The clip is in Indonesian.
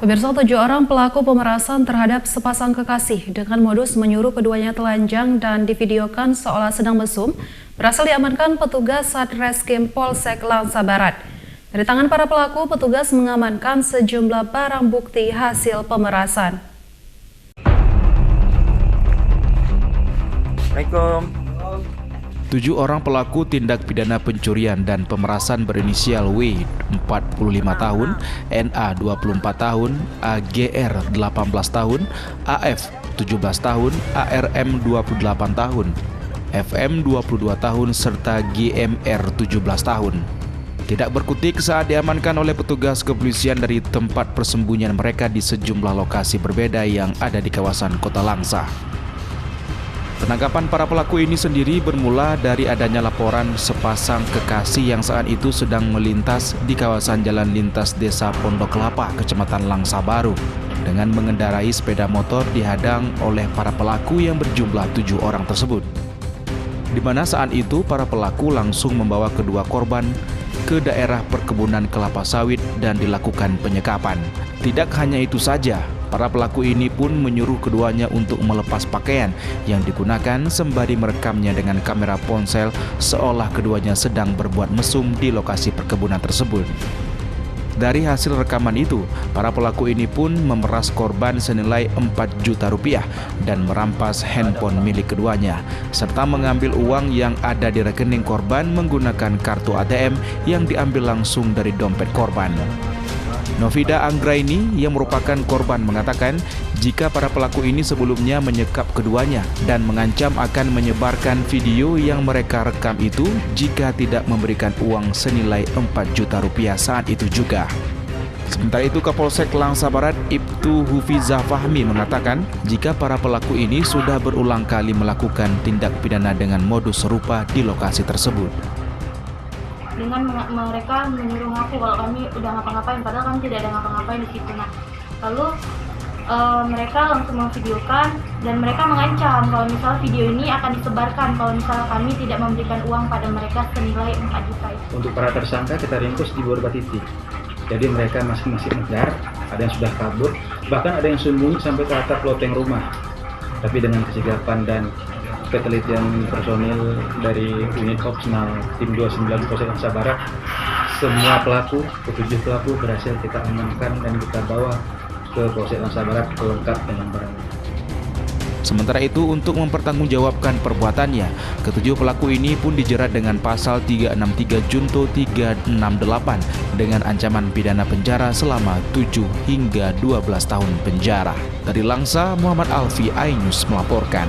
Pemirsa, 7 orang pelaku pemerasan terhadap sepasang kekasih dengan modus menyuruh keduanya telanjang dan divideokan seolah sedang mesum berhasil diamankan petugas Satreskrim Polsek Langsa Barat. Dari tangan para pelaku, petugas mengamankan sejumlah barang bukti hasil pemerasan. Assalamualaikum. 7 orang pelaku tindak pidana pencurian dan pemerasan berinisial W 45 tahun, NA 24 tahun, AGR 18 tahun, AF 17 tahun, ARM 28 tahun, FM 22 tahun, serta GMR 17 tahun. Tidak berkutik saat diamankan oleh petugas kepolisian dari tempat persembunyian mereka di sejumlah lokasi berbeda yang ada di kawasan Kota Langsa. Penangkapan para pelaku ini sendiri bermula dari adanya laporan sepasang kekasih yang saat itu sedang melintas di kawasan jalan lintas Desa Pondok Kelapa, Kecamatan Langsa Baru, dengan mengendarai sepeda motor dihadang oleh para pelaku yang berjumlah 7 orang tersebut. Di mana saat itu para pelaku langsung membawa kedua korban ke daerah perkebunan kelapa sawit dan dilakukan penyekapan. Tidak hanya itu saja, para pelaku ini pun menyuruh keduanya untuk melepas pakaian yang digunakan sembari merekamnya dengan kamera ponsel seolah keduanya sedang berbuat mesum di lokasi perkebunan tersebut. Dari hasil rekaman itu, para pelaku ini pun memeras korban senilai 4 juta rupiah dan merampas handphone milik keduanya, serta mengambil uang yang ada di rekening korban menggunakan kartu ATM yang diambil langsung dari dompet korban. Novida Anggraini yang merupakan korban mengatakan jika para pelaku ini sebelumnya menyekap keduanya dan mengancam akan menyebarkan video yang mereka rekam itu jika tidak memberikan uang senilai 4 juta rupiah saat itu juga. Sementara itu, Kapolsek Langsa Barat Ibtu Hufizah Fahmi mengatakan jika para pelaku ini sudah berulang kali melakukan tindak pidana dengan modus serupa di lokasi tersebut. Dengan mereka menyuruh ngaku kalau kami udah ngapa-ngapain, padahal kami tidak ada ngapa-ngapain di situ. Nah, lalu mereka langsung memvideokan dan mereka mengancam kalau misalnya video ini akan disebarkan kalau misalnya kami tidak memberikan uang pada mereka senilai 4 juta itu. Untuk para tersangka kita ringkus di beberapa titik. Jadi mereka masing-masing ngejar, ada yang sudah kabur, bahkan ada yang sembunyi sampai ke atap loteng rumah. Tapi dengan kesigapan dan ketelitian personil dari unit opsional tim 29 Polsek Langsa Barat, semua pelaku, 7 pelaku berhasil kita amankan dan kita bawa ke Polsek Langsa Barat lengkap dengan barangnya. Sementara itu, untuk mempertanggungjawabkan perbuatannya, ketujuh pelaku ini pun dijerat dengan pasal 363 Junto 368 dengan ancaman pidana penjara selama 7 hingga 12 tahun penjara. Dari Langsa, Muhammad Alfi, iNews melaporkan.